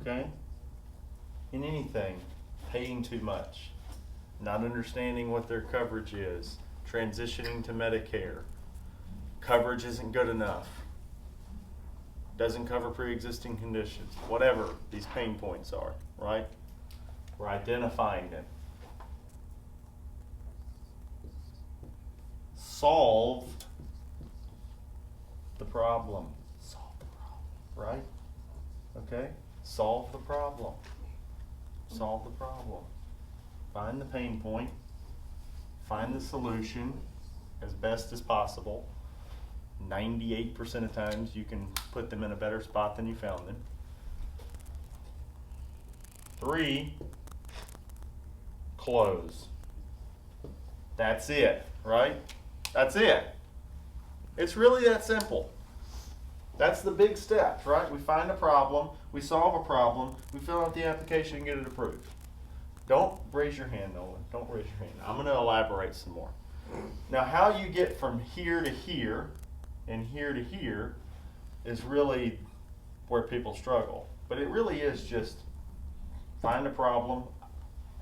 okay? In anything, paying too much, not understanding what their coverage is, transitioning to Medicare, coverage isn't good enough, doesn't cover pre-existing conditions, whatever these pain points are, right? We're identifying them. Solve the problem. Solve the problem, right? Okay? Solve the problem. Solve the problem. Find the pain point. Find the solution as best as possible. 98% of times you can put them in a better spot than you found them. 3, close. That's it, right? That's it. It's really that simple. That's the big steps, right? We find a problem, we solve a problem, we fill out the application and get it approved. Don't raise your hand, Nolan. Don't raise your hand. I'm going to elaborate some more. Now, how you get from here to here and here to here is really where people struggle. But it really is just find a problem,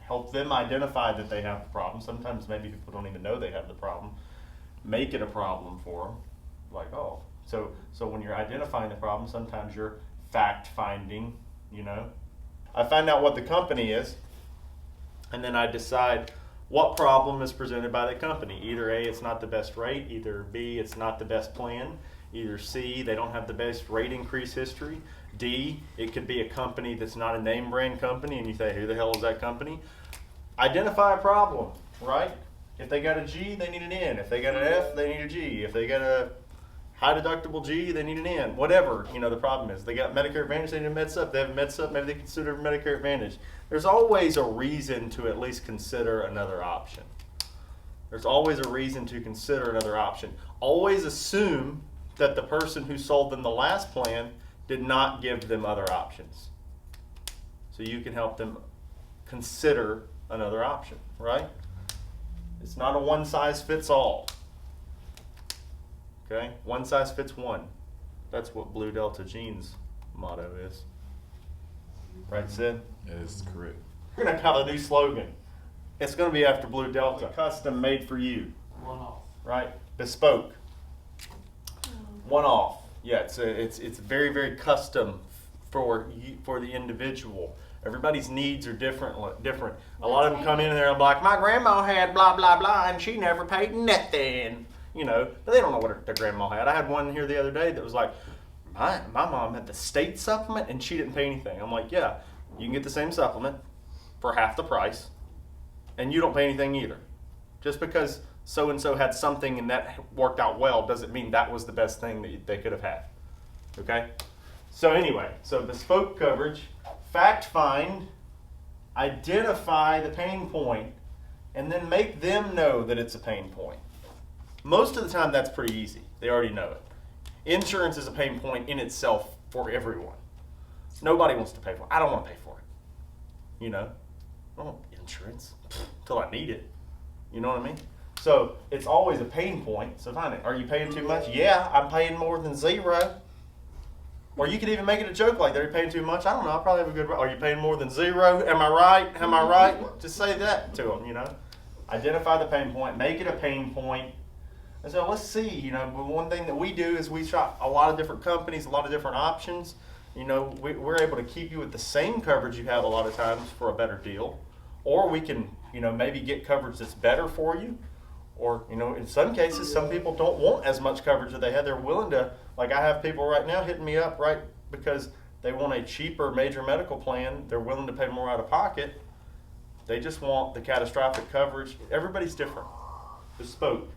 help them identify that they have the problem. Sometimes maybe people don't even know they have the problem. Make it a problem for them. Like, oh. So when you're identifying the problem, sometimes you're fact finding, you know. I find out what the company is, and then I decide what problem is presented by the company. Either A, it's not the best rate, either B, it's not the best plan, either C, they don't have the best rate increase history, D, it could be a company that's not a name brand company, and you say, who the hell is that company? Identify a problem, right? If they got a G, they need an N. If they got an F, they need a G. If they got a high deductible G, they need an N. Whatever, you know, the problem is. They got Medicare Advantage, they need a Med-Sup. They have a Med-Sup, maybe they consider Medicare Advantage. There's always a reason to at least consider another option. There's always a reason to consider another option. Always assume that the person who sold them the last plan did not give them other options. So you can help them consider another option, right? It's not a one size fits all. Okay? One size fits one. That's what Blue Delta Jeans motto is. Right, Sid? That is correct. We're going to have a new slogan. It's going to be after Blue Delta. Custom made for you. One off. Right? Bespoke. One off. Yeah, it's very, very custom for the individual. Everybody's needs are different. A lot of them come in there and be like, my grandma had blah, blah, blah, and she never paid nothing. You know, but they don't know what their grandma had. I had one here the other day that was like, my mom had the state supplement and she didn't pay anything. I'm like, yeah, you can get the same supplement for half the price and you don't pay anything either. Just because so-and-so had something and that worked out well doesn't mean that was the best thing that they could have had. Okay? So anyway, so bespoke coverage, fact find, identify the pain point, and then make them know that it's a pain point. Most of the time, that's pretty easy. They already know it. Insurance is a pain point in itself for everyone. Nobody wants to pay for it. I don't want to pay for it. You know, I don't want insurance until I need it. You know what I mean? So it's always a pain point. So find it. Are you paying too much? Yeah, I'm paying more than zero. Or you could even make it a joke like, they're paying too much. I don't know. I probably have a good. Are you paying more than zero? Am I right? Am I right? Just say that to them. You know, identify the pain point. Make it a pain point. And so let's see, you know, one thing that we do is we shop a lot of different companies, a lot of different options. You know, we're able to keep you with the same coverage you have a lot of times for a better deal. Or we can, you know, maybe get coverage that's better for you. Or, you know, in some cases, some people don't want as much coverage as they had. They're willing to, like I have people right now hitting me up, right, because they want a cheaper major medical plan. They're willing to pay more out of pocket. They just want the catastrophic coverage. Everybody's different. Bespoke.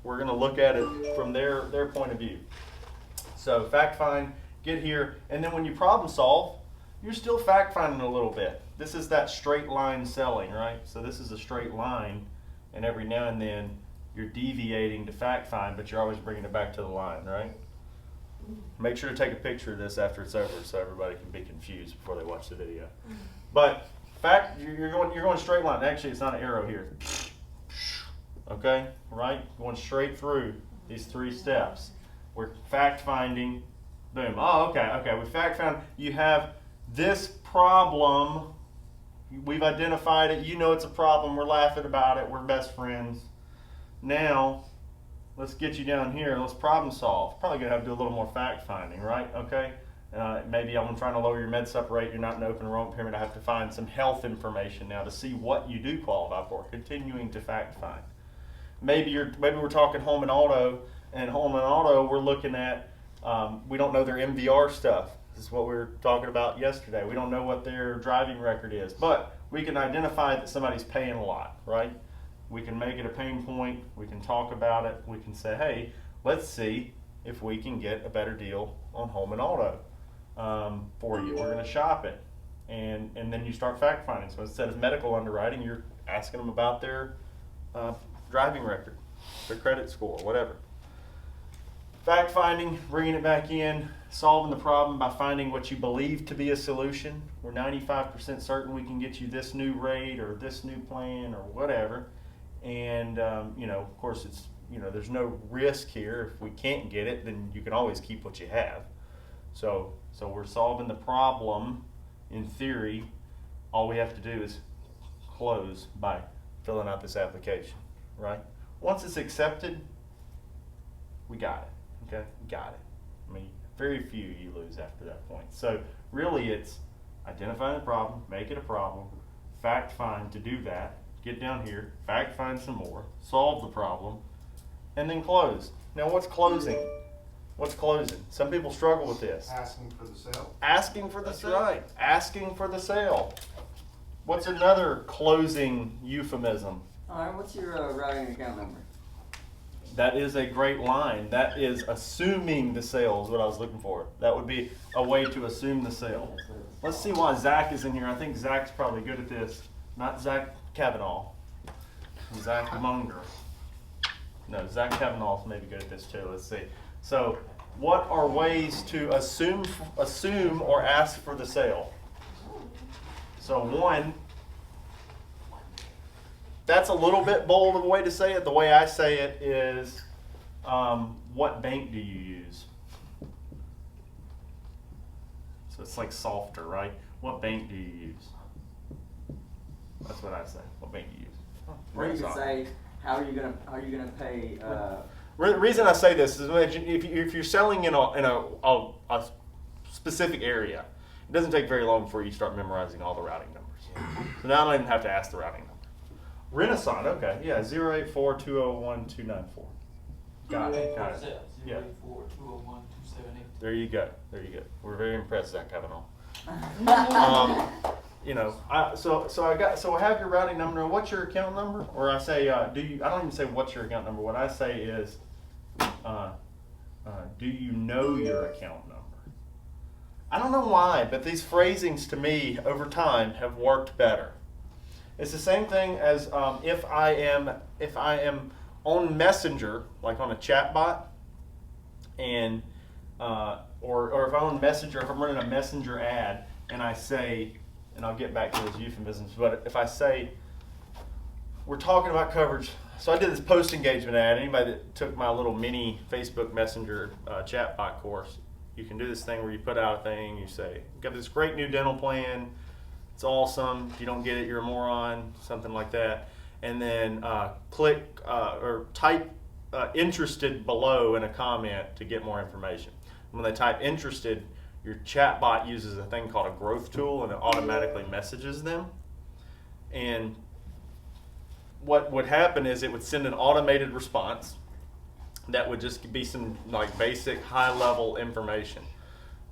We're going to look at it from their point of view. So fact find, get here, and then when you problem solve, you're still fact finding a little bit. This is that straight line selling, right? So this is a straight line, and every now and then you're deviating to fact find, but you're always bringing it back to the line, right? Make sure to take a picture of this after it's over so everybody can be confused before they watch the video. But fact, you're going straight line. Actually, it's not an arrow here. Okay, right? Going straight through these 3 steps. We're fact finding. Boom. Oh, okay. We fact found you have this problem. We've identified it. You know it's a problem. We're laughing about it. We're best friends. Now, let's get you down here and let's problem solve. Probably going to have to do a little more fact finding, right? Okay. Maybe I'm trying to lower your med sup rate. You're not in open enrollment period. I have to find some health information now to see what you do qualify for. Continuing to fact find. Maybe we're talking home and auto, and home and auto we're looking at. We don't know their MVR stuff. This is what we were talking about yesterday. We don't know what their driving record is, but we can identify that somebody's paying a lot, right? We can make it a pain point. We can talk about it. We can say, hey, let's see if we can get a better deal on home and auto for you. We're going to shop it. And then you start fact finding. So instead of medical underwriting, you're asking them about their driving record, their credit score, whatever. Fact finding, bringing it back in, solving the problem by finding what you believe to be a solution. We're 95% certain we can get you this new rate or this new plan or whatever. And, of course, it's, there's no risk here. If we can't get it, then you can always keep what you have. So we're solving the problem. In theory, all we have to do is close by filling out this application, right? Once it's accepted, we got it. Okay, got it. I mean, very few you lose after that point. So really it's identifying the problem, make it a problem, fact find to do that, get down here, fact find some more, solve the problem, and then close. Now what's closing? What's closing? Some people struggle with this. Asking for the sale. Asking for the sale. Right. Asking for the sale. What's another closing euphemism? All right, what's your routing account number? That is a great line. That is assuming the sale is what I was looking for. That would be a way to assume the sale. Let's see why Zach is in here. I think Zach's probably good at this. Not Zach Kavanaugh. Zach Munger. No, Zach Kavanaugh's maybe good at this too. Let's see. So, what are ways to assume or ask for the sale? So one, that's a little bit bold of a way to say it. The way I say it is, what bank do you use? So it's like softer, right? What bank do you use? That's what I say. What bank do you use? Or you could say, how are you gonna pay? The reason I say this is if you're selling in a specific area, it doesn't take very long before you start memorizing all the routing numbers. So now I don't even have to ask the routing number. Renaissance, okay, yeah, 084-201-294. Got it. Yeah. 084-201-278. There you go. We're very impressed, Zach Kavanaugh. So I have your routing number. What's your account number? Or I say, I don't even say what's your account number. What I say is, do you know your account number? I don't know why, but these phrasings to me over time have worked better. It's the same thing as if I am on Messenger, like on a chat bot, and or if I'm on Messenger, if I'm running a Messenger ad, and I say, and I'll get back to those euphemisms, but if I say, we're talking about coverage. So I did this post-engagement ad. Anybody that took my little mini Facebook Messenger chatbot course, you can do this thing where you put out a thing, you say, got this great new dental plan, it's awesome, if you don't get it, you're a moron, something like that. And then click or type interested below in a comment to get more information. When they type interested, your chatbot uses a thing called a growth tool, and it automatically messages them. And what would happen is it would send an automated response that would just be some like basic high-level information,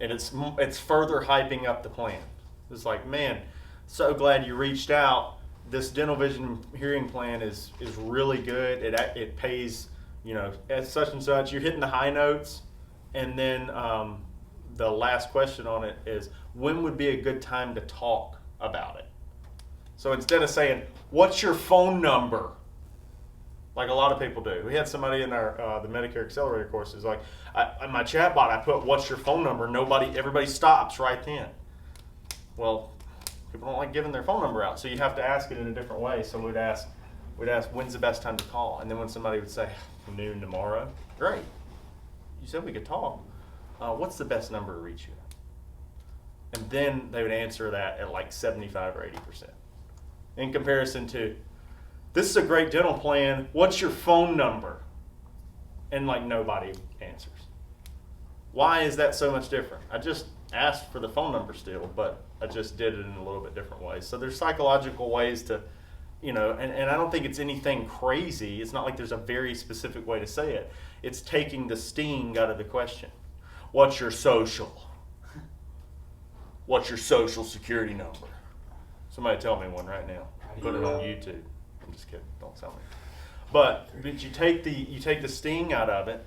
and it's further hyping up the plan. It's like, man, so glad you reached out. This dental vision hearing plan is really good. It pays, as such and such. You're hitting the high notes, and then the last question on it is, when would be a good time to talk about it? So instead of saying, what's your phone number? Like a lot of people do. We had somebody in our the Medicare Accelerator course is like, in my chatbot, I put, what's your phone number? Everybody stops right then. Well, people don't like giving their phone number out, so you have to ask it in a different way. So we'd ask, when's the best time to call? And then when somebody would say, noon tomorrow, great. You said we could talk. What's the best number to reach you And then they would answer that at like 75 or 80%. In comparison to, this is a great dental plan, what's your phone number? And like nobody answers. Why is that so much different? I just asked for the phone number still, but I just did it in a little bit different ways. So there's psychological ways to, and I don't think it's anything crazy. It's not like there's a very specific way to say it. It's taking the sting out of the question. What's your social? What's your social security number? Somebody tell me one right now. Put it on YouTube. I'm just kidding. Don't tell me. But you take the sting out of it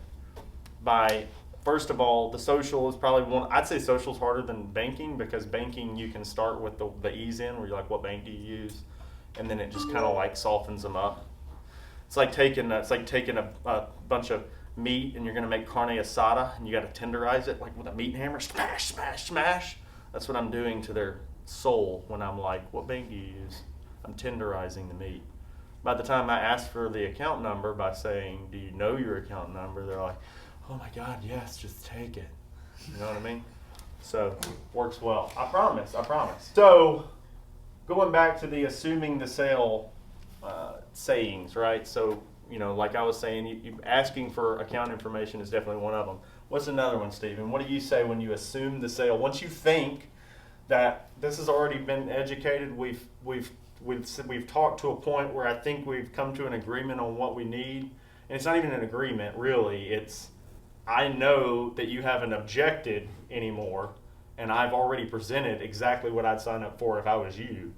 by, first of all, the social is probably one. I'd say social is harder than banking, because banking you can start with the ease in, where you're like, what bank do you use? And then it just kind of like softens them up. It's like taking a bunch of meat and you're going to make carne asada, and you got to tenderize it like with a meat hammer. Smash, smash, smash. That's what I'm doing to their soul when I'm like, what bank do you use? I'm tenderizing the meat. By the time I ask for the account number by saying, do you know your account number? They're like, oh my God, yes, just take it. You know what I mean? So, works well. I promise. So, going back to the assuming the sale sayings, right? So, like I was saying, you asking for account information is definitely one of them. What's another one, Stephen? What do you say when you assume the sale? Once you think that this has already been educated, we've talked to a point where I think we've come to an agreement on what we need. And it's not even an agreement, really. It's, I know that you haven't objected anymore, and I've already presented exactly what I'd sign up for if I was you.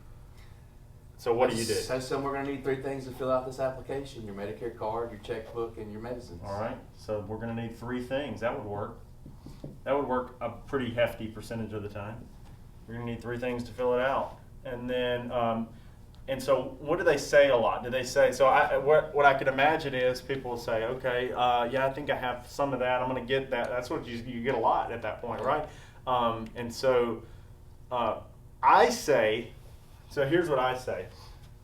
So what do you do? So we're going to need 3 things to fill out this application: your Medicare card, your checkbook, and your medicines. All right. So we're going to need 3 things. That would work. That would work a pretty hefty percentage of the time. We're going to need 3 things to fill it out. And then, and so what do they say a lot? Do they say, so what I could imagine is people will say, okay, yeah, I think I have some of that. I'm going to get that. That's what you get a lot at that point, right? And so I say, so here's what I say.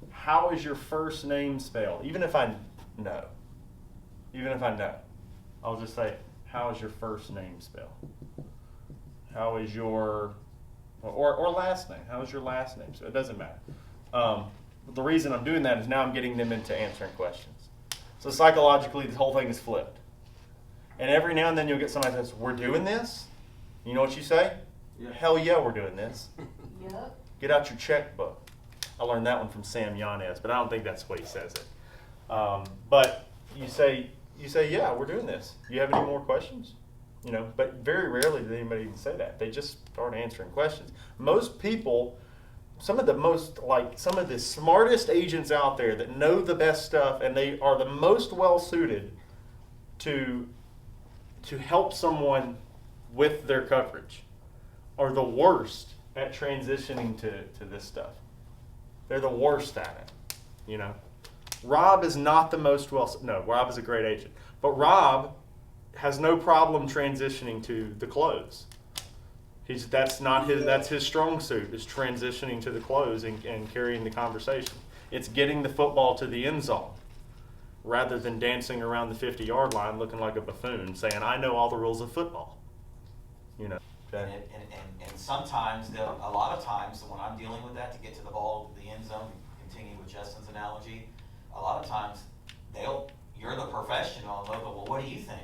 How is your first name spelled? Even if I know. I'll just say, how is your first name spelled? How is your, or last name? How is your last name? So it doesn't matter. But the reason I'm doing that is now I'm getting them into answering questions. So psychologically, the whole thing is flipped. And every now and then you'll get somebody that says, we're doing this? You know what you say? Yeah. Hell yeah, we're doing this. Yep. Get out your checkbook. I learned that one from Sam Yanez, but I don't think that's the way he says it. But you say, yeah, we're doing this. Do you have any more questions? But very rarely does anybody even say that. They just start answering questions. Most people, some of the smartest agents out there that know the best stuff, and they are the most well suited to help someone with their coverage, are the worst at transitioning to this stuff. They're the worst at it. Rob is not the most Rob is a great agent, but Rob has no problem transitioning to the close. That's his strong suit, is transitioning to the close and carrying the conversation. It's getting the football to the end zone rather than dancing around the 50-yard line looking like a buffoon saying, I know all the rules of football. And sometimes, a lot of times, when I'm dealing with that to get to the ball, the end zone, continue with Justin's analogy, a lot of times you're the professional, and they'll go, well, what do you think?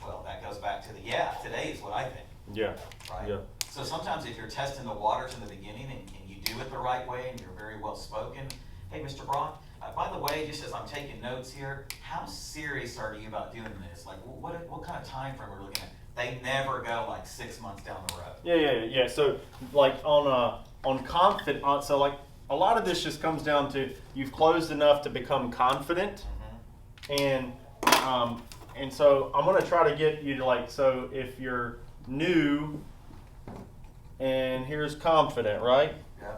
Well, that goes back to today is what I think. Yeah. Right? Yeah. So sometimes if you're testing the waters in the beginning and you do it the right way and you're very well spoken, hey, Mr. Braun, by the way, just as I'm taking notes here, how serious are you about doing this? Like, what kind of time frame are we looking at? They never go like 6 months down the road. Yeah. So like on confident, so like a lot of this just comes down to you've closed enough to become confident, and so I'm gonna try to get you to so if you're new, and here's confident, right? Yeah.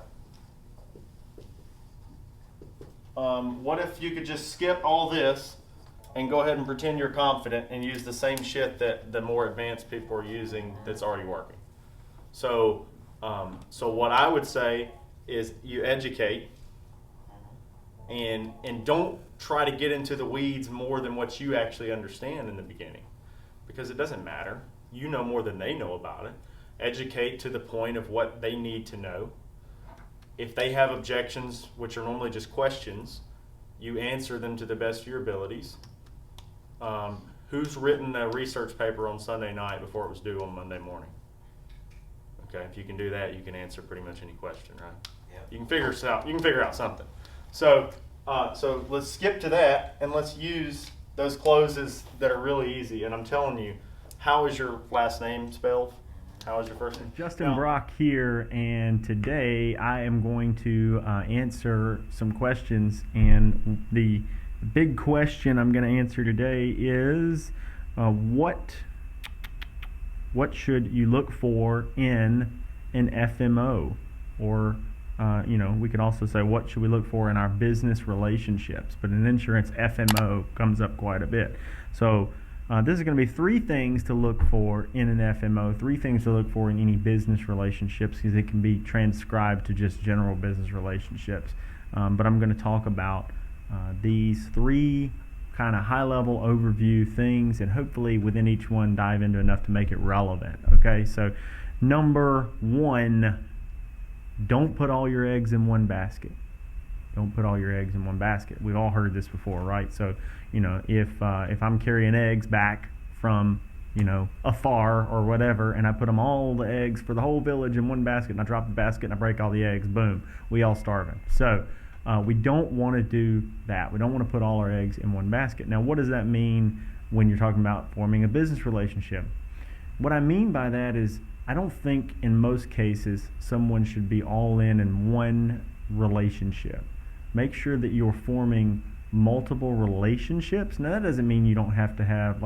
What if you could just skip all this and go ahead and pretend you're confident and use the same shit that the more advanced people are using that's already working? So what I would say is you educate and don't try to get into the weeds more than what you actually understand in the beginning, because it doesn't matter. You know more than they know about it. educate to the point of what they need to know. If they have objections, which are normally just questions, you answer them to the best of your abilities. Who's written a research paper on Sunday night before it was due on Monday morning? Okay, if you can do that, you can answer pretty much any question, right? Yeah. You can figure out. You can figure out something. So let's skip to that and let's use those closes that are really easy. And I'm telling you, how is your last name spelled? How is your first name? Justin Brock here, and today I am going to answer some questions. And the big question I'm going to answer today is what should you look for in an FMO, or we could also say what should we look for in our business relationships, but an insurance FMO comes up quite a bit. So this is going to be 3 things to look for in an FMO, 3 things to look for in any business relationships, because it can be transcribed to just general business relationships. But I'm going to talk about these 3 kind of high-level overview things, and hopefully within each one dive into enough to make it relevant. Okay, so number 1, don't put all your eggs in one basket. Don't put all your eggs in one basket. We've all heard this before, right? So, if I'm carrying eggs back from, afar or whatever, and I put all the eggs for the whole village in one basket, and I drop the basket and I break all the eggs, boom, we all starving. So, we don't want to do that. We don't want to put all our eggs in one basket. Now, what does that mean when you're talking about forming a business relationship? What I mean by that is, I don't think in most cases someone should be all in one relationship. Make sure that you're forming multiple relationships. Now, that doesn't mean you don't have to have,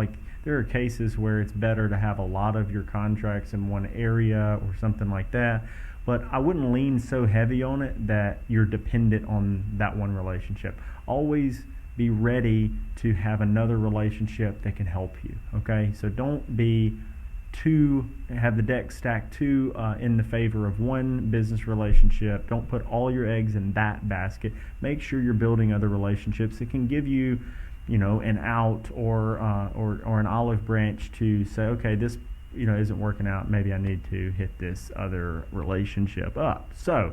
there are cases where it's better to have a lot of your contracts in one area or something like that, but I wouldn't lean so heavy on it that you're dependent on that one relationship. Always be ready to have another relationship that can help you, okay? So don't have the deck stacked too in the favor of one business relationship. Don't put all your eggs in that basket. Make sure you're building other relationships that can give you, an out or an olive branch to say, okay, this isn't working out. Maybe I need to hit this other relationship up. So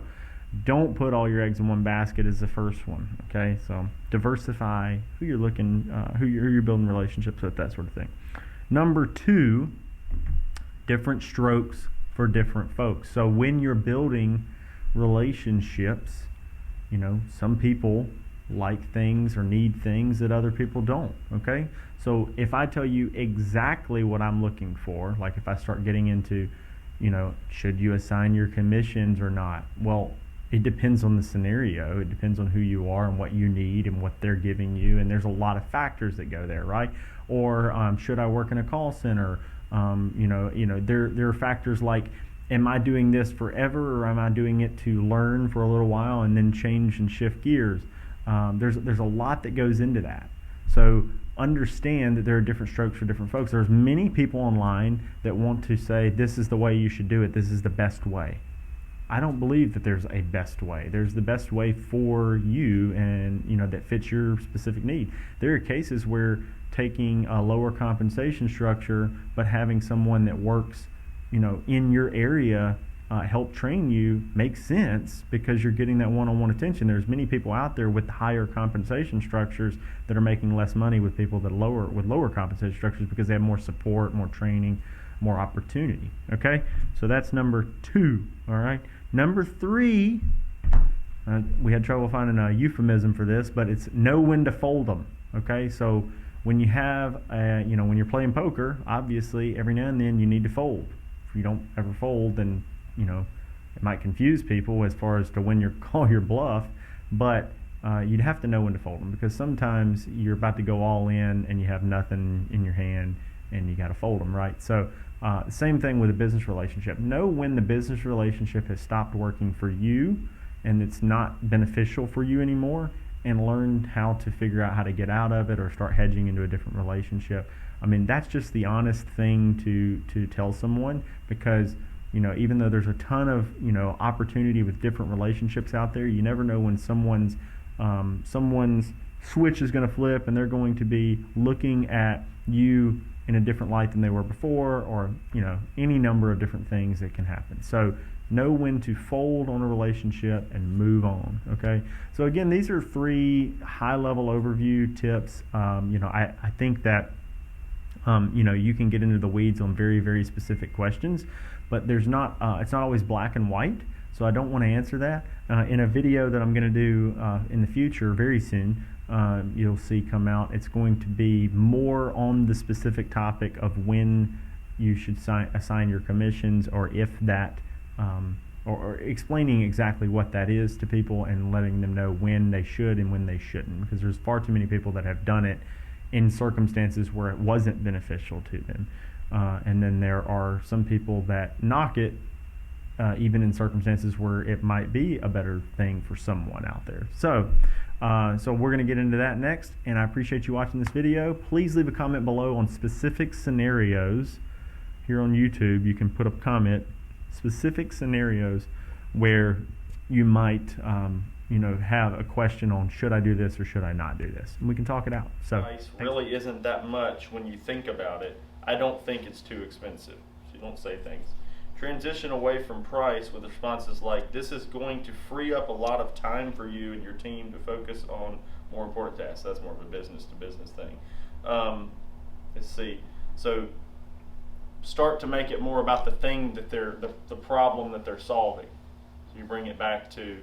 don't put all your eggs in one basket is the first one. Okay, so diversify who you're who you're building relationships with, that sort of thing. Number 2. Different strokes for different folks. So when you're building relationships, some people like things or need things that other people don't, okay? So if I tell you exactly what I'm looking for, like if I start getting into, should you assign your commissions or not? Well, it depends on the scenario. It depends on who you are and what you need and what they're giving you, and there's a lot of factors that go there, right? Or should I work in a call center? There are factors like, am I doing this forever, or am I doing it to learn for a little while and then change and shift gears? There's a lot that goes into that. So understand that there are different strokes for different folks. There's many people online that want to say, this is the way you should do it. This is the best way. I don't believe that there's a best way. There's the best way for you and, that fits your specific need. There are cases where taking a lower compensation structure but having someone that works in your area help train you makes sense, because you're getting that one-on-one attention. There's many people out there with higher compensation structures that are making less money with people that lower compensation structures, because they have more support, more training, more opportunity. Okay, so that's number 2. All right, number 3, we had trouble finding a euphemism for this, but it's know when to fold them. Okay, so when you have, when you're playing poker, obviously every now and then you need to fold. If you don't ever fold, then, it might confuse people as far as to when you call your bluff, but you'd have to know when to fold them, because sometimes you're about to go all in and you have nothing in your hand and you got to fold them, right? So same thing with a business relationship. Know when the business relationship has stopped working for you and it's not beneficial for you anymore, and learn how to figure out how to get out of it or start hedging into a different relationship. I mean, that's just the honest thing to tell someone, because even though there's a ton of opportunity with different relationships out there, you never know when someone's switch is going to flip and they're going to be looking at you in a different light than they were before, or any number of different things that can happen. So know when to fold on a relationship and move on. Okay, so again, these are 3 high-level overview tips. I think that you can get into the weeds on very, very specific questions, but it's not always black and white. So I don't want to answer that. In a video that I'm going to do in the future, very soon, you'll see come out, it's going to be more on the specific topic of when you should assign your commissions, or if that, or explaining exactly what that is to people and letting them know when they should and when they shouldn't, because there's far too many people that have done it in circumstances where it wasn't beneficial to them. And then there are some people that knock it even in circumstances where it might be a better thing for someone out there. So we're going to get into that next, and I appreciate you watching this video. Please leave a comment below on specific scenarios. Here on YouTube, you can put a comment, specific scenarios where you might have a question on, should I do this or should I not do this? And we can talk it out. So Price really isn't that much when you think about it. I don't think it's too expensive. So you don't say things. Transition away from price with responses like, this is going to free up a lot of time for you and your team to focus on more important tasks. That's more of a business to business thing. Let's see. So start to make it more about the thing that the problem that they're solving. So you bring it back to,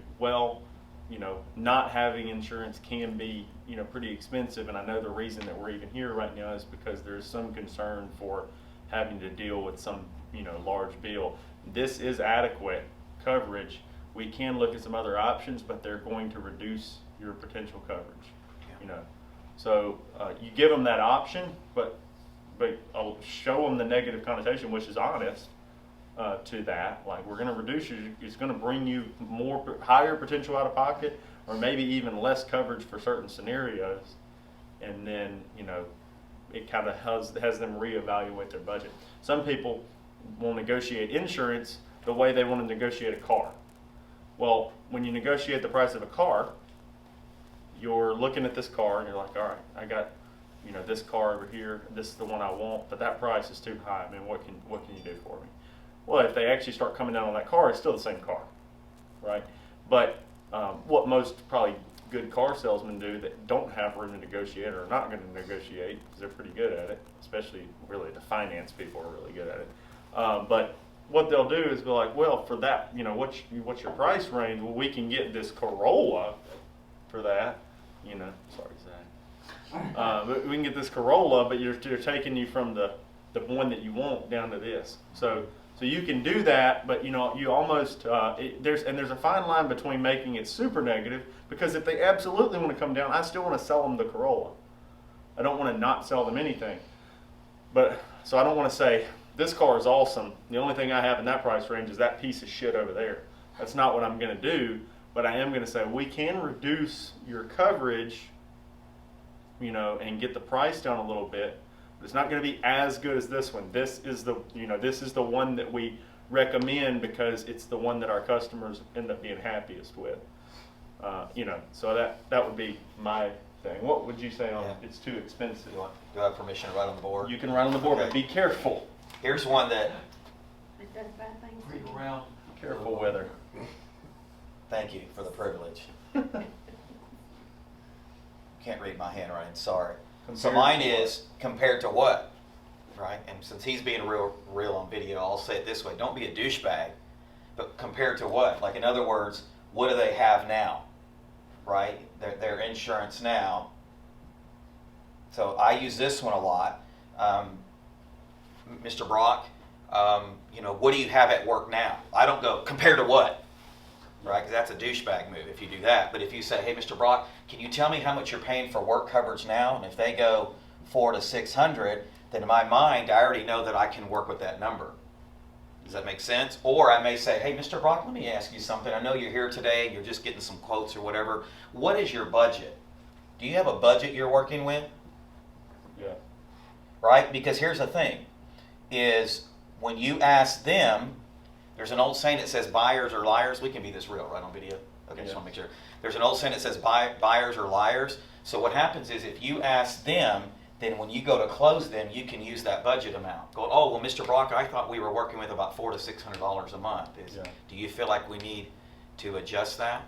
not having insurance can be, pretty expensive, and I know the reason that we're even here right now is because there's some concern for having to deal with some, large bill. This is adequate coverage. We can look at some other options, but they're going to reduce your potential coverage, So you give them that option, but I'll show them the negative connotation, which is honest, to that. Like, we're going to reduce you. It's going to bring you higher potential out of pocket, or maybe even less coverage for certain scenarios. And then, it kind of has them reevaluate their budget. Some people will negotiate insurance the way they want to negotiate a car. Well, when you negotiate the price of a car, you're looking at this car and you're like, all right, I got, this car over here, this is the one I want, but that price is too high. I mean, what can you do for me? Well, if they actually start coming down on that car, it's still the same car, right? But what most probably good car salesmen do that don't have room to negotiate or are not going to negotiate, because they're pretty good at it, especially really the finance people are really good at it. But what they'll do is be like, well, for that, what's your price range? Well, we can get this Corolla for that, sorry, Zach. But we can get this Corolla, but you're taking you from the one that you want down to this. So you can do that, but you almost there's a fine line between making it super negative, because if they absolutely want to come down, I still want to sell them the Corolla. I don't want to not sell them anything. But so I don't want to say this car is awesome. The only thing I have in that price range is that piece of shit over there. That's not what I'm going to do. But I am going to say we can reduce your coverage, and get the price down a little bit. It's not going to be as good as this one. This is the one that we recommend because it's the one that our customers end up being happiest with. So that would be my thing. What would you say on it's too expensive? Do I have permission to write on the board? You can write on the board, Okay. but be careful. Here's one that, It does bad things. Read around. Careful with her. thank you for the privilege. Can't read my handwriting, sorry. So Compared mine to what? is compared to what, right? And since he's being real on video, I'll say it this way: don't be a douchebag, but compared to what? Like, in other words, what do they have now, right? Their insurance now. So I use this one a lot. Mr. Brock, what do you have at work now? I don't go, compared to what? Right? Because that's a douchebag move if you do that. But if you say, hey, Mr. Brock, can you tell me how much you're paying for work coverage now? And if they go $400 to $600, then in my mind, I already know that I can work with that number. Does that make sense? Or I may say, hey, Mr. Brock, let me ask you something. I know you're here today and you're just getting some quotes or whatever. What is your budget? Do you have a budget you're working with? Yeah. Right? Because here's the thing, is when you ask them, there's an old saying that says buyers are liars. We can be this real, right, on video? Okay, just want to make sure. There's an old saying that says buyers are liars. So what happens is if you ask them, then when you go to close them, you can use that budget amount. Go, oh, well, Mr. Brock, I thought we were working with about $400 to $600 a month. Yeah. Do you feel like we need to adjust that?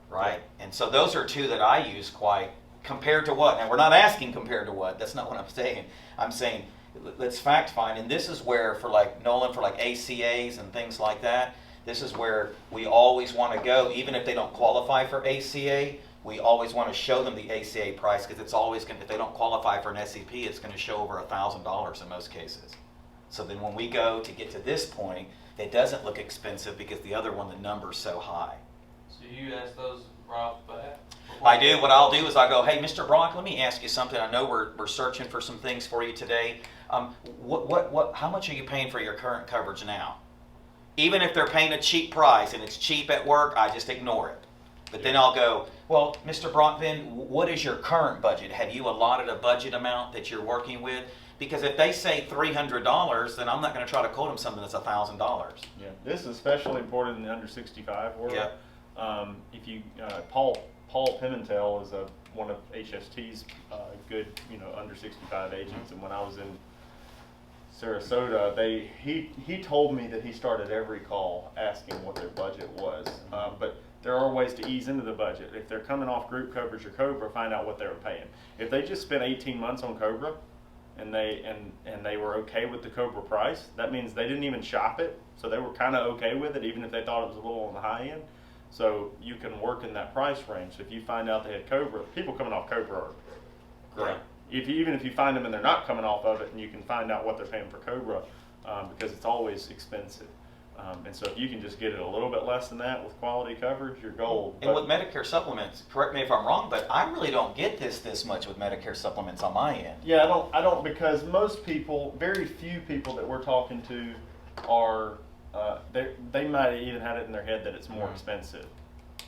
Right? And so those are two that I use quite, compared to what? And we're not asking compared to what. That's not what I'm saying. I'm saying let's fact find. And this is where for like Nolan, for like ACAs and things like that, this is where we always want to go. Even if they don't qualify for ACA, we always want to show them the ACA price, because it's always going to, if they don't qualify for an SEP, it's going to show over $1,000 in most cases. So then when we go to get to this point, it doesn't look expensive because the other one, the number's so high. So you ask those right off the bat? I do. What I'll do is I go, hey, Mr. Brock, let me ask you something. I know we're searching for some things for you today. How much are you paying for your current coverage now? Even if they're paying a cheap price and it's cheap at work, I just ignore it. But then I'll go, well, Mr. Brock, then what is your current budget? Have you allotted a budget amount that you're working with? Because if they say $300, then I'm not going to try to quote them something that's $1,000. Yeah, this is especially important in the under 65 world. Yeah. If you Paul Pimentel is one of HST's good under 65 agents, and when I was in Sarasota, he told me that he started every call asking what their budget was. But there are ways to ease into the budget. If they're coming off group coverage or Cobra, find out what they were paying. If they just spent 18 months on Cobra and they were okay with the Cobra price, that means they didn't even shop it, so they were kind of okay with it, even if they thought it was a little on the high end. So you can work in that price range. So if you find out they had Cobra, people coming off Cobra are great. Even if you find them and they're not coming off of it, and you can find out what they're paying for Cobra, because it's always expensive. And so if you can just get it a little bit less than that with quality coverage, you're gold. And with Medicare supplements, correct me if I'm wrong, but I really don't get this much with Medicare supplements on my end. Yeah, I don't because most people, very few people that we're talking to are, they might have even had it in their head that it's more expensive.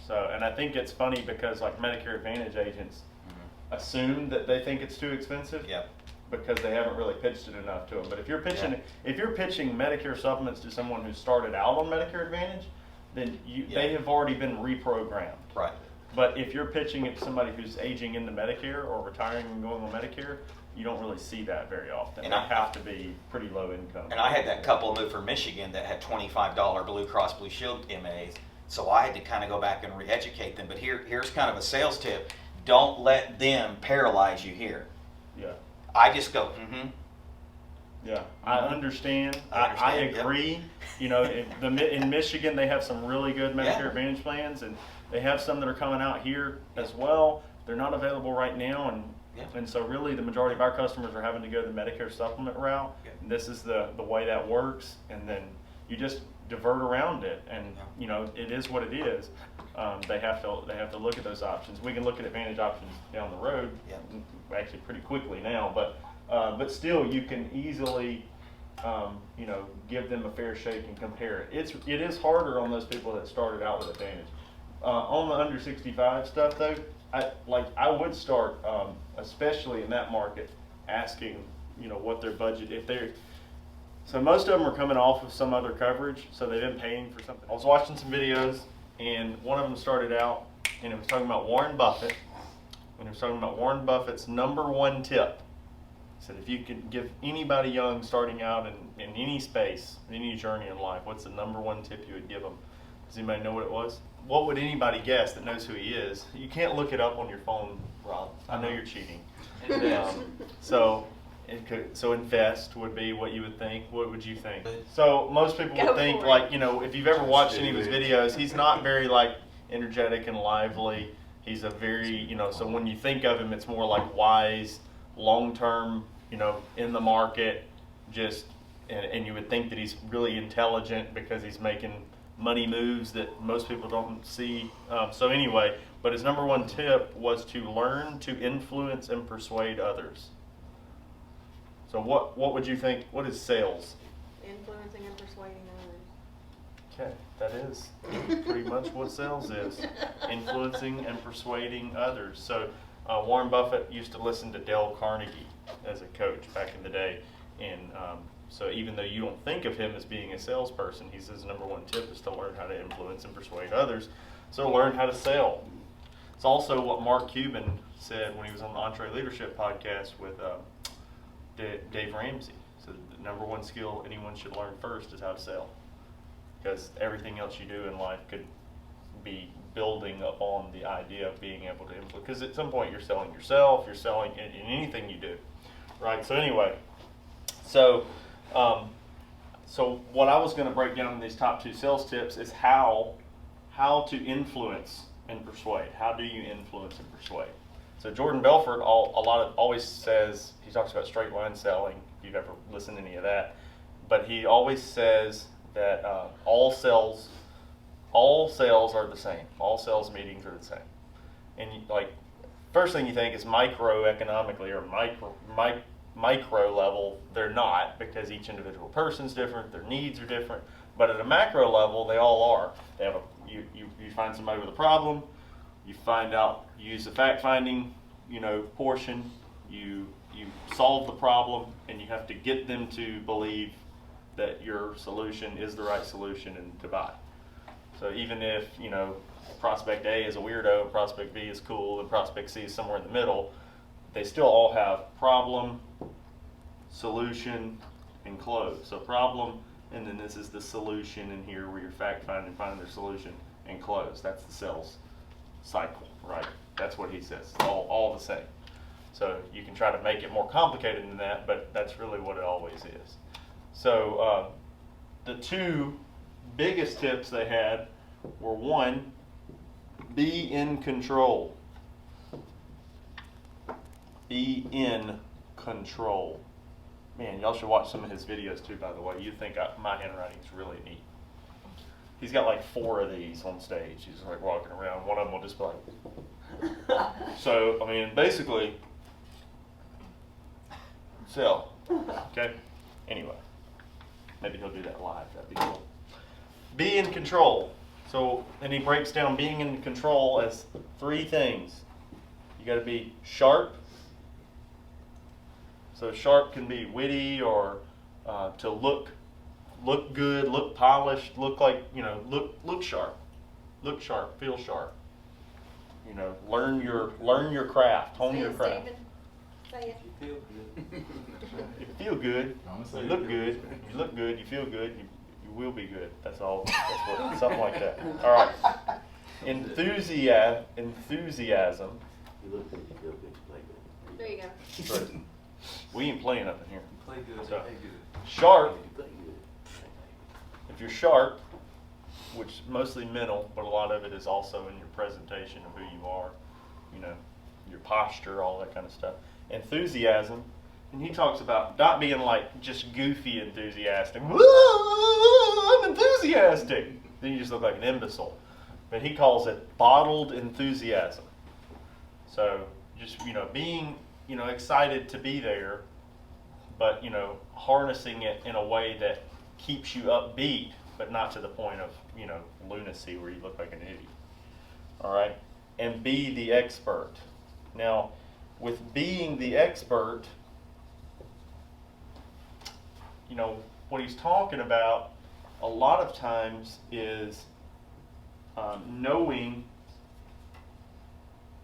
So, and I think it's funny because like Medicare Advantage agents assume that they think it's too expensive. Yep. Because they haven't really pitched it enough to them. But if you're pitching Medicare supplements to someone who started out on Medicare Advantage, then they have already been reprogrammed. Right. But if you're pitching it to somebody who's aging into Medicare or retiring and going on Medicare, you don't really see that very often. And they have to be pretty low income. And I had that couple move from Michigan that had $25 Blue Cross Blue Shield MAs, so I had to kind of go back and re-educate them. But here's kind of a sales tip: don't let them paralyze you here. Yeah. I just go, Yeah, I understand. I understand, agree. In Michigan, they have some really good Medicare Yeah. Advantage plans, and they have some that are coming out here as well. They're not available right now, and so really the majority of our customers are having to go the Medicare supplement route. Yeah. And this is the way that works, and then you just divert around it, and it is what it is. They have to look at those options. We can look at Advantage options down the road, actually pretty quickly now, but still you can easily give them a fair shake and compare it. It is harder on those people that started out with Advantage. On the under 65 stuff though, I would start, especially in that market, asking what their budget, so most of them are coming off of some other coverage, so they've been paying for something. I was watching some videos, and one of them started out, and it was talking about Warren Buffett, and it was talking about Warren Buffett's #1 tip. He said, if you could give anybody young starting out in any space, any journey in life, what's the #1 tip you would give them? Does anybody know what it was? What would anybody guess that knows who he is? You can't look it up on your phone, Rob. I know you're cheating. So invest would be what you would think. What would you think? So most people would think if you've ever watched any of his videos, he's not very energetic and lively. He's a very, so when you think of him, it's more like wise, long-term, in the market, and you would think that he's really intelligent because he's making money moves that most people don't see. So anyway, but his #1 tip was to learn to influence and persuade others. So what would you think? What is sales? Influencing and persuading others. Okay, that is pretty much what sales is. Influencing and persuading others. So Warren Buffett used to listen to Dale Carnegie as a coach back in the day. And so even though you don't think of him as being a salesperson, he says #1 tip is to learn how to influence and persuade others. So learn how to sell. It's also what Mark Cuban said when he was on the Entree Leadership podcast with Dave Ramsey. So the number one skill anyone should learn first is how to sell, because everything else you do in life could be building upon the idea of being able to influence. Because at some point you're selling yourself, you're selling in anything you do, right? So anyway, so what I was going to break down in these top 2 sales tips is how to influence and persuade. How do you influence and persuade? So Jordan Belfort always says, he talks about straight line selling, if you've ever listened to any of that, but he always says that all sales are the same. All sales meetings are the same. And first thing you think is microeconomically or micro level, they're not, because each individual person's different, their needs are different. But at a macro level, they all are. They have you find somebody with a problem, you use the fact finding, portion, you solve the problem, and you have to get them to believe that your solution is the right solution and to buy. So even if, prospect A is a weirdo, prospect B is cool, and prospect C is somewhere in the middle, they still all have problem, solution, and close. So problem, and then this is the solution in here where you're fact finding their solution, and close. That's the sales cycle, right? That's what he says, all the same. So you can try to make it more complicated than that, but that's really what it always is. So the 2 biggest tips they had were, 1, be in control. Be in control. Man, y'all should watch some of his videos too, by the way. You'd think my handwriting's really neat. He's got like 4 of these on stage. He's like walking around. One of them will just be like. So, basically, sell. Okay? Anyway, maybe he'll do that live. That'd be cool. Be in control. So, and he breaks down being in control as 3 things. You got to be sharp. So sharp can be witty or to look good, look polished, look like, look sharp. Look sharp, feel sharp. Learn your craft, hone your craft. Say it. You feel good. You feel good, you look good, you look good, you feel good, you will be good. That's all. That's what, something like that. All right. Enthusiasm. You look good, you feel good, you play good. There you go. Right. We ain't playing up in here. You play good, So, you play good. Sharp. You play good. If you're sharp, which is mostly mental, but a lot of it is also in your presentation of who you are, your posture, all that kind of stuff. Enthusiasm, and he talks about not being like just goofy enthusiastic. Woo, I'm enthusiastic. Then you just look like an imbecile. But he calls it bottled enthusiasm. So just being excited to be there, but harnessing it in a way that keeps you upbeat, but not to the point of lunacy where you look like an idiot. All right, and be the expert. Now, with being the expert, what he's talking about a lot of times is knowing.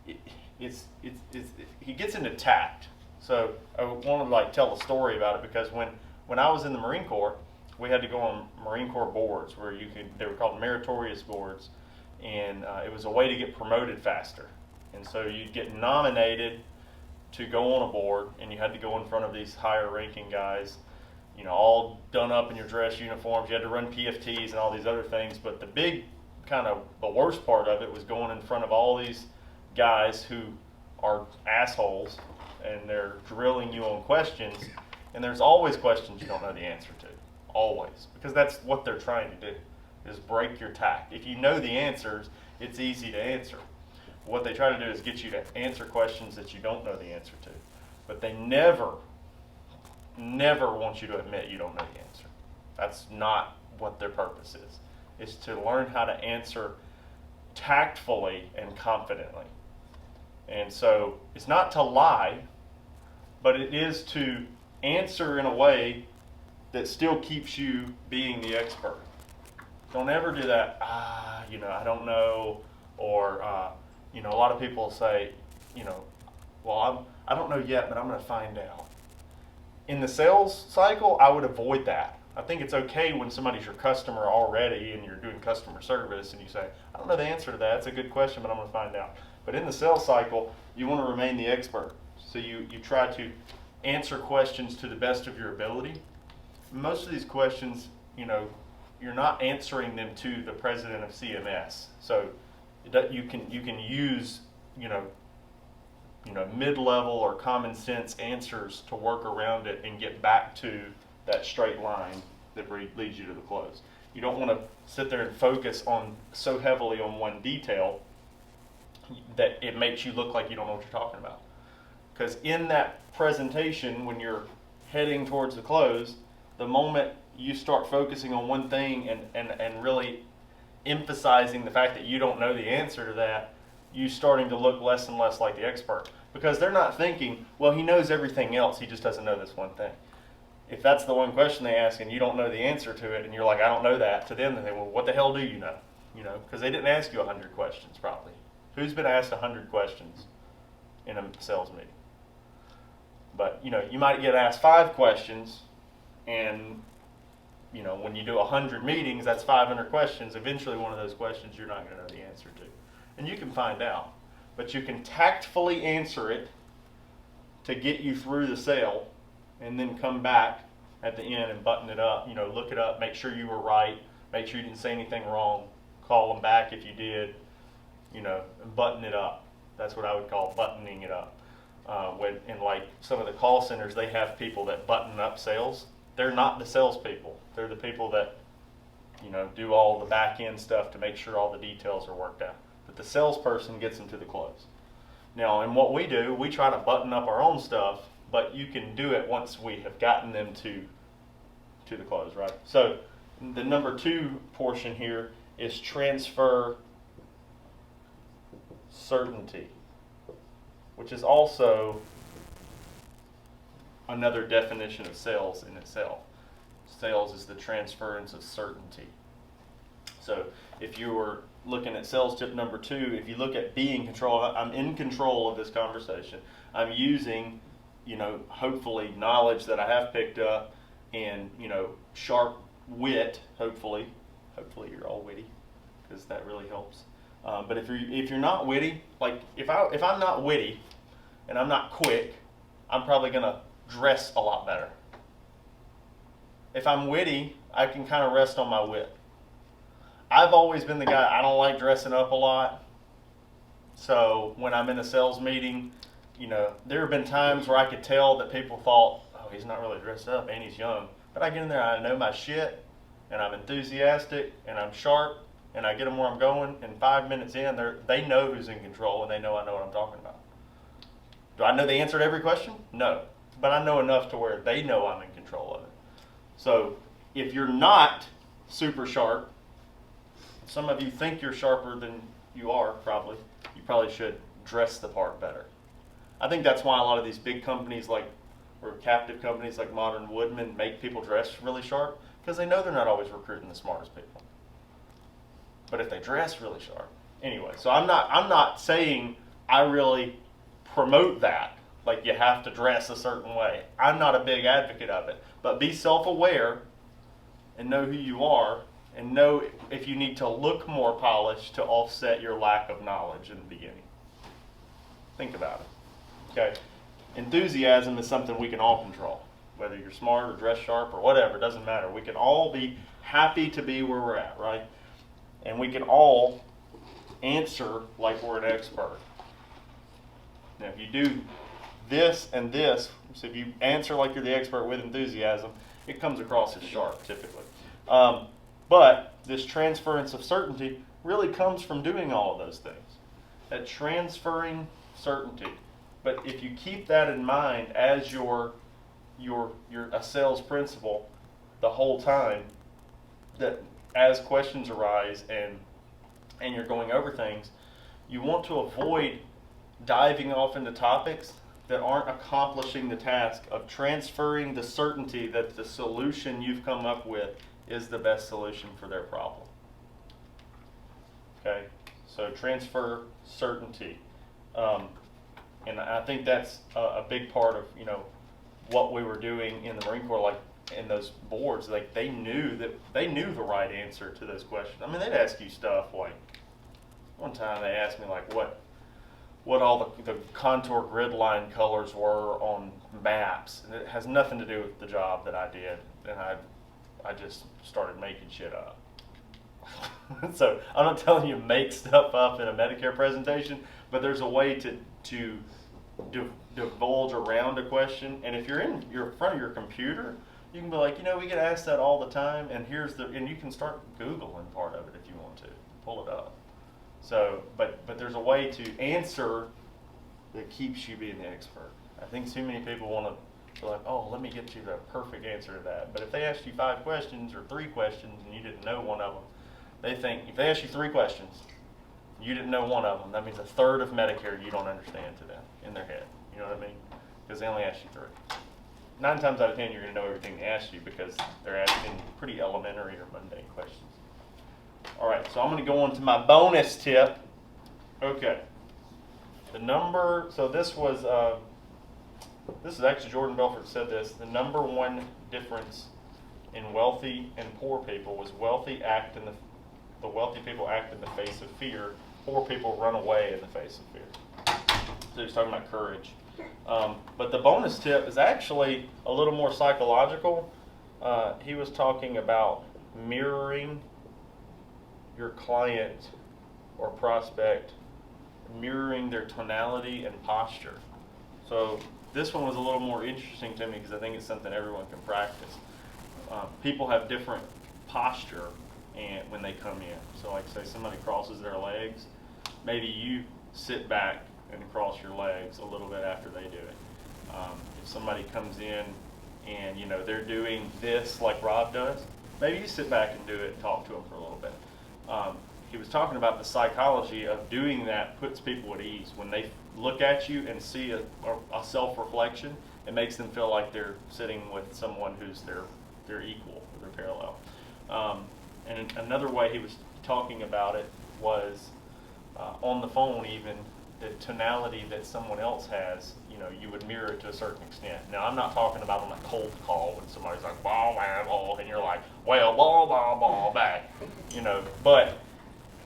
He gets into tact. So I want to tell a story about it, because when I was in the Marine Corps, we had to go on Marine Corps boards where they were called meritorious boards, and it was a way to get promoted faster. And so you'd get nominated to go on a board, and you had to go in front of these higher ranking guys, all done up in your dress uniforms. You had to run PFTs and all these other things, but the worst part of it was going in front of all these guys who are assholes, and they're drilling you on questions, and there's always questions you don't know the answer to. Always. Because that's what they're trying to do, is break your tact. If you know the answers, it's easy to answer. What they try to do is get you to answer questions that you don't know the answer to. But they never want you to admit you don't know the answer. That's not what their purpose is. It's to learn how to answer tactfully and confidently. And so it's not to lie, but it is to answer in a way that still keeps you being the expert. Don't ever do that, I don't know, or, a lot of people say, Well, I don't know yet, but I'm going to find out. In the sales cycle, I would avoid that. I think it's okay when somebody's your customer already and you're doing customer service and you say, I don't know the answer to that. It's a good question, but I'm going to find out. But in the sales cycle, you want to remain the expert. So you try to answer questions to the best of your ability. Most of these questions, you're not answering them to the president of CMS. So you can use, mid-level or common sense answers to work around it and get back to that straight line that leads you to the close. You don't want to sit there and focus on so heavily on one detail that it makes you look like you don't know what you're talking about. Because in that presentation, when you're heading towards the close, the moment you start focusing on one thing and really emphasizing the fact that you don't know the answer to that, you starting to look less and less like the expert. Because they're not thinking, well, he knows everything else, he just doesn't know this one thing. If that's the one question they ask and you don't know the answer to it and you're like, I don't know that, to them they say, well, what the hell do you know? Because they didn't ask you 100 questions probably. Who's been asked 100 questions in a sales meeting? But, you might get asked 5 questions and, when you do 100 meetings, that's 500 questions. Eventually one of those questions you're not going to know the answer to. And you can find out. But you can tactfully answer it to get you through the sale and then come back at the end and button it up, look it up, make sure you were right, make sure you didn't say anything wrong, call them back if you did, and button it up. That's what I would call buttoning it up. In like some of the call centers, they have people that button up sales. They're not the salespeople. They're the people that, do all the back end stuff to make sure all the details are worked out. But the salesperson gets them to the close. Now, in what we do, we try to button up our own stuff, but you can do it once we have gotten them to the close, right? So the number 2 portion here is transfer certainty, which is also another definition of sales in itself. Sales is the transference of certainty. So if you were looking at sales tip number 2, if you look at being in control, I'm in control of this conversation. I'm using, hopefully knowledge that I have picked up and, sharp wit, hopefully you're all witty because that really helps. But if you're not witty, like if I'm not witty and I'm not quick, I'm probably going to dress a lot better. If I'm witty, I can kind of rest on my wit. I've always been the guy, I don't like dressing up a lot. So when I'm in a sales meeting, there have been times where I could tell that people thought, oh, he's not really dressed up and he's young. But I get in there, I know my shit, and I'm enthusiastic, and I'm sharp, and I get them where I'm going, and 5 minutes in, they know who's in control, and they know I know what I'm talking about. Do I know the answer to every question? No. But I know enough to where they know I'm in control of it. So if you're not super sharp, some of you think you're sharper than you are, probably. You probably should dress the part better. I think that's why a lot of these big companies or captive companies like Modern Woodman make people dress really sharp, because they know they're not always recruiting the smartest people. But if they dress really sharp. Anyway, so I'm not saying I really promote that, like you have to dress a certain way. I'm not a big advocate of it. But be self-aware and know who you are, and know if you need to look more polished to offset your lack of knowledge in the beginning. Think about it. Okay? Enthusiasm is something we can all control. Whether you're smart or dress sharp or whatever, it doesn't matter. We can all be happy to be where we're at, right? And we can all answer like we're an expert. Now, if you do this and this, so if you answer like you're the expert with enthusiasm, it comes across as sharp typically. But this transference of certainty really comes from doing all of those things. That transferring certainty. But if you keep that in mind as you're a sales principle the whole time, that as questions arise and you're going over things, you want to avoid diving off into topics that aren't accomplishing the task of transferring the certainty that the solution you've come up with is the best solution for their problem. Okay, so transfer certainty. And I think that's a big part of, what we were doing in the Marine Corps, like in those boards, like they knew the right answer to those questions. I mean, they'd ask you stuff like, one time they asked me like what all the contour grid line colors were on maps, and it has nothing to do with the job that I did, and I just started making shit up. So I'm not telling you to make stuff up in a Medicare presentation, but there's a way to divulge around a question. And if you're in front of your computer, you can be like, we get asked that all the time, and and you can start Googling part of it if you want to pull it up. So, but there's a way to answer that keeps you being the expert. I think too many people want to be like, oh, let me get you the perfect answer to that. But if they asked you 5 questions or 3 questions and you didn't know one of them, they think if they ask you 3 questions, you didn't know one of them, that means a third of Medicare you don't understand to them in their head. You know what I mean? Because they only asked you 3. 9 times out of 10, you're going to know everything they asked you because they're asking pretty elementary or mundane questions. All right, so I'm going to go on to my bonus tip. Okay. So this is actually Jordan Belfort said this. The number one difference in wealthy and poor people was the wealthy people act in the face of fear. Poor people run away in the face of fear. So he's talking about courage. But the bonus tip is actually a little more psychological. He was talking about mirroring your client or prospect, mirroring their tonality and posture. So this one was a little more interesting to me because I think it's something everyone can practice. People have different posture when they come in. So like say somebody crosses their legs, maybe you sit back and cross your legs a little bit after they do it. If somebody comes in and they're doing this like Rob does, maybe you sit back and do it and talk to them for a little bit. He was talking about the psychology of doing that puts people at ease. When they look at you and see a self-reflection, it makes them feel like they're sitting with someone who's their equal or their parallel. And another way he was talking about it was on the phone even, the tonality that someone else has, you would mirror it to a certain extent. Now, I'm not talking about on a cold call when somebody's like, blah, blah, blah, and you're like, well, blah, blah, blah, back. But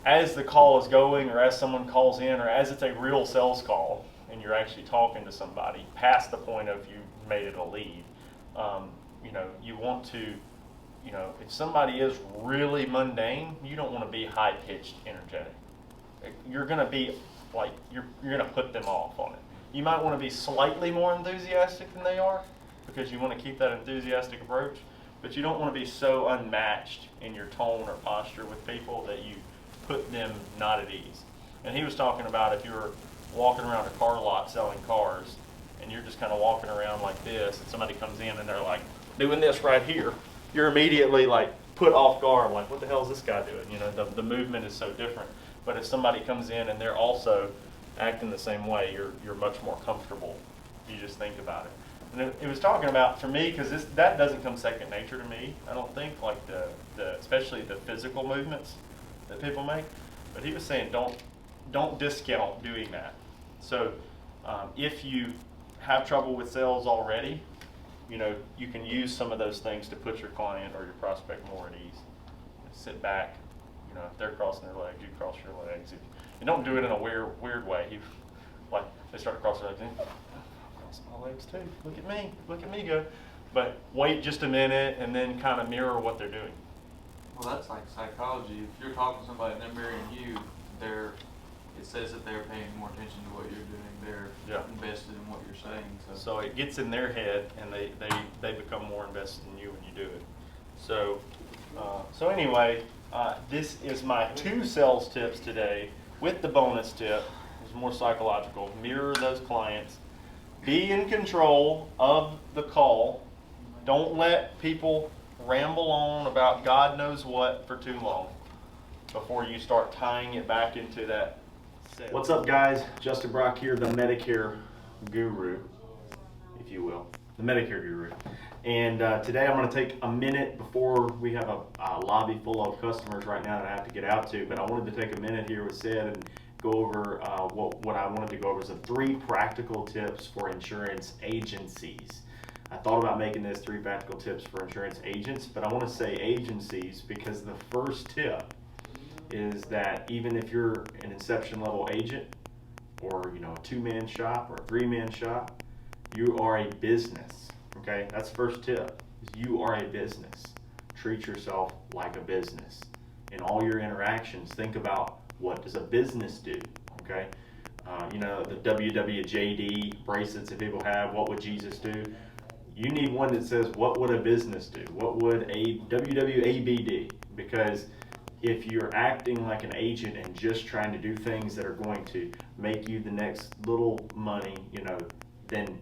as the call is going or as someone calls in or as it's a real sales call and you're actually talking to somebody past the point of you made it a lead, you want to, if somebody is really mundane, you don't want to be high-pitched energetic. You're going to be like, you're going to put them off on it. You might want to be slightly more enthusiastic than they are because you want to keep that enthusiastic approach, but you don't want to be so unmatched in your tone or posture with people that you put them not at ease. And he was talking about if you're walking around a car lot selling cars and you're just kind of walking around like this and somebody comes in and they're like doing this right here, you're immediately like put off guard, like what the hell is this guy doing? The movement is so different. But if somebody comes in and they're also acting the same way, you're much more comfortable. You just think about it. And it was talking about, for me, because that doesn't come second nature to me, I don't think, like especially the physical movements that people make. But he was saying don't discount doing that. So if you have trouble with sales already, you can use some of those things to put your client or your prospect more at ease. Sit back. If they're crossing their legs, you cross your legs. You don't do it in a weird way. Like they start to cross their legs, cross my legs too. Look at me go. But wait just a minute and then kind of mirror what they're doing. Well, that's like psychology. If you're talking to somebody and they're mirroring you, it says that they're paying more attention to what you're doing. They're invested in what you're saying. So it gets in their head and they become more invested in you when you do it. So anyway, this is my 2 sales tips today with the bonus tip. It's more psychological. Mirror those clients. Be in control of the call. Don't let people ramble on about God knows what for too long before you start tying it back into that sale. What's up, guys? Justin Brock here, the Medicare Guru, if you will. The Medicare Guru. And today I'm going to take a minute before we have a lobby full of customers right now that I have to get out to, but I wanted to take a minute here with Sid go over what I wanted to go over is the 3 practical tips for insurance agencies. I thought about making this 3 practical tips for insurance agents, but I want to say agencies because the first tip is that even if you're an inception level agent or a 2-man shop or a 3-man shop, you are a business. Okay, that's the first tip. Is you are a business. Treat yourself like a business. In all your interactions, think about what does a business do. Okay, the WWJD bracelets that people have. What would Jesus do? You need one that says, what would a business do? What would a WWABD? Because if you're acting like an agent and just trying to do things that are going to make you the next little money, then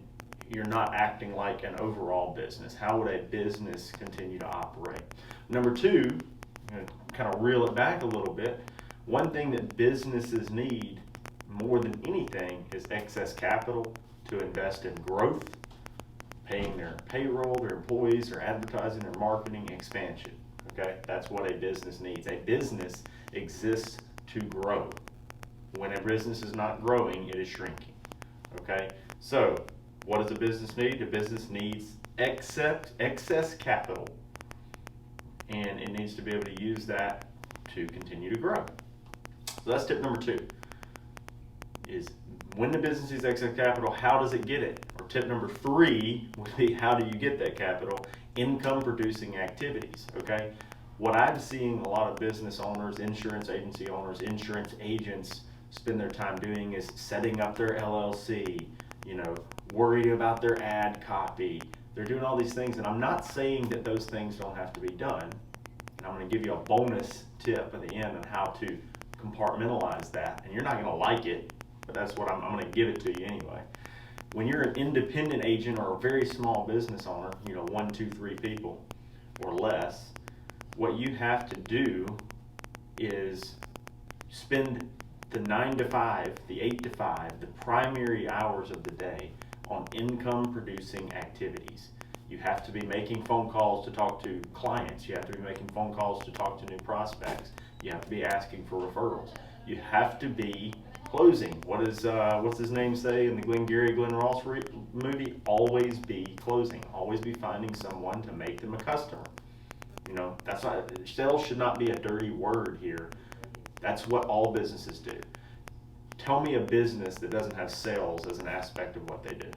you're not acting like an overall business. How would a business continue to operate? Number 2, kind of reel it back a little bit. One thing that businesses need more than anything is excess capital to invest in growth, paying their payroll, their employees, their advertising, their marketing, expansion. Okay, that's what a business needs. A business exists to grow. When a business is not growing, it is shrinking. Okay, so what does a business need? A business needs excess capital, and it needs to be able to use that to continue to grow. So that's tip number 2. Is when the business needs excess capital, how does it get it? Or tip number 3 would be, how do you get that capital? Income producing activities. Okay, what I'm seeing a lot of business owners, insurance agency owners, insurance agents spend their time doing is setting up their LLC, worried about their ad copy. They're doing all these things, and I'm not saying that those things don't have to be done. And I'm going to give you a bonus tip at the end on how to compartmentalize that, and you're not going to like it, but that's what I'm going to give it to you anyway. When you're an independent agent or a very small business owner, 1, 2, 3 people or less, what you have to do is spend the 9 to 5, the 8 to 5, the primary hours of the day on income producing activities. You have to be making phone calls to talk to clients. You have to be making phone calls to talk to new prospects. You have to be asking for referrals. You have to be closing. What's his name say in the Glenn Ross movie? Always be closing. Always be finding someone to make them a customer. That's not, sales should not be a dirty word here. That's what all businesses do. Tell me a business that doesn't have sales as an aspect of what they do.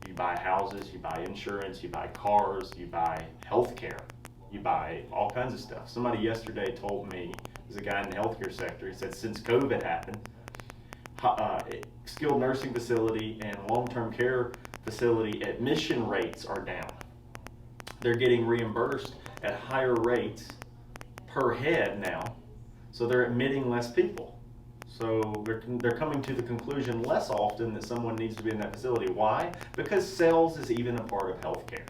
You buy houses, you buy insurance, you buy cars, you buy healthcare, you buy all kinds of stuff. Somebody yesterday told me, there's a guy in the healthcare sector, he said since COVID happened, skilled nursing facility and long-term care facility admission rates are down. They're getting reimbursed at higher rates per head now, so they're admitting less people. So they're coming to the conclusion less often that someone needs to be in that facility. Why? Because sales is even a part of healthcare.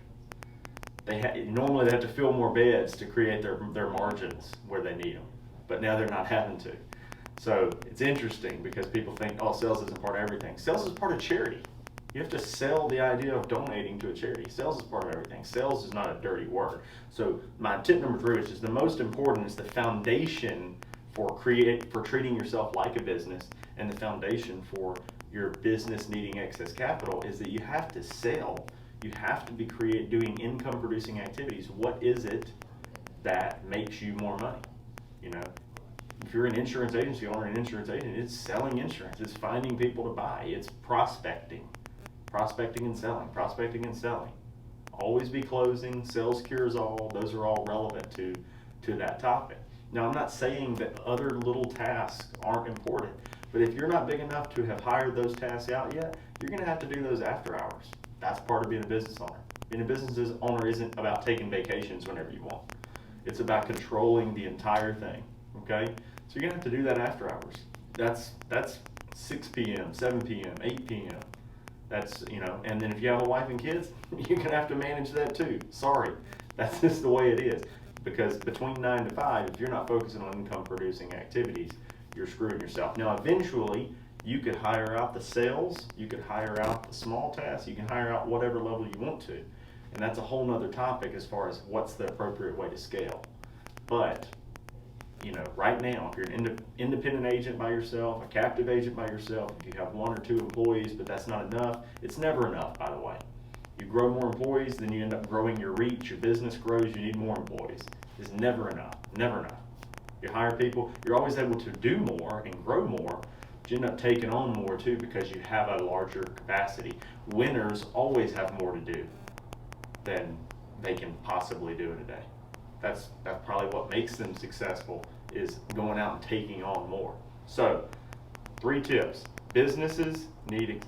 Normally they have to fill more beds to create their margins where they need them, but now they're not having to. So it's interesting because people think, sales isn't part of everything. Sales is part of charity. You have to sell the idea of donating to a charity. Sales is part of everything. Sales is not a dirty word. So my tip number 3, which is the most important, is the foundation for treating yourself like a business, and the foundation for your business needing excess capital is that you have to sell. You have to be doing income producing activities. What is it that makes you more money? If you're an insurance agency owner, an insurance agent, it's selling insurance. It's finding people to buy. It's prospecting and selling. Always be closing. Sales cures all. Those are all relevant to that topic. Now, I'm not saying that other little tasks aren't important, but if you're not big enough to have hired those tasks out yet, you're going to have to do those after hours. That's part of being a business owner. Being a business owner isn't about taking vacations whenever you want. It's about controlling the entire thing, okay? So you're going to have to do that after hours. That's 6 p.m., 7 p.m., 8 p.m. That's, and then if you have a wife and kids, you're going to have to manage that too. Sorry, that's just the way it is. Because between 9 to 5, if you're not focusing on income producing activities, you're screwing yourself. Now, eventually, you could hire out the sales, you could hire out the small tasks, you can hire out whatever level you want to. And that's a whole nother topic as far as what's the appropriate way to scale. But right now, if you're an independent agent by yourself, a captive agent by yourself, if you have 1 or 2 employees, but that's not enough, it's never enough, by the way. You grow more employees, then you end up growing your reach, your business grows, you need more employees. It's never enough, never enough. You hire people, you're always able to do more and grow more, but you end up taking on more too because you have a larger capacity. Winners always have more to do than they can possibly do in a day. That's probably what makes them successful, is going out and taking on more. So, 3 tips. Businesses need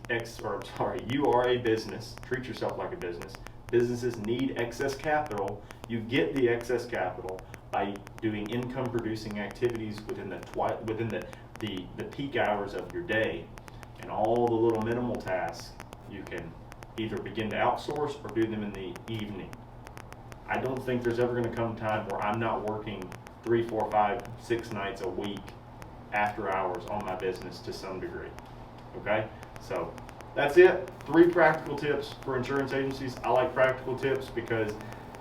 you are a business. Treat yourself like a business. Businesses need excess capital. You get the excess capital by doing income producing activities within the peak hours of your day, and all the little minimal tasks you can either begin to outsource or do them in the evening. I don't think there's ever going to come a time where I'm not working 3, 4, 5, 6 nights a week after hours on my business to some degree. Okay? So that's it. 3 practical tips for insurance agencies. I like practical tips because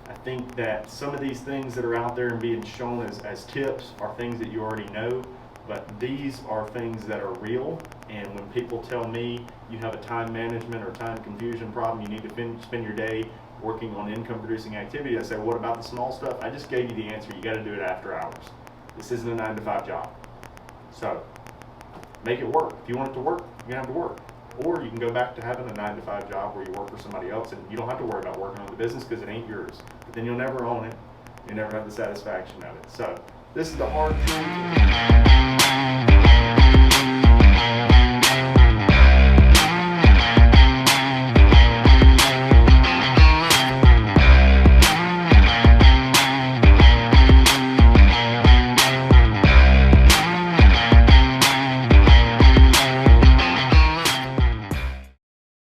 I think that some of these things that are out there and being shown as tips are things that you already know, but these are things that are real. And when people tell me you have a time management or time confusion problem, you need to spend your day working on income producing activity, I say, what about the small stuff? I just gave you the answer. You got to do it after hours. This isn't a 9 to 5 job. So make it work. If you want it to work, you're going to have to work. Or you can go back to having a 9 to 5 job where you work for somebody else and you don't have to worry about working on the business because it ain't yours. But then you'll never own it. You'll never have the satisfaction of it. So this is the hard truth.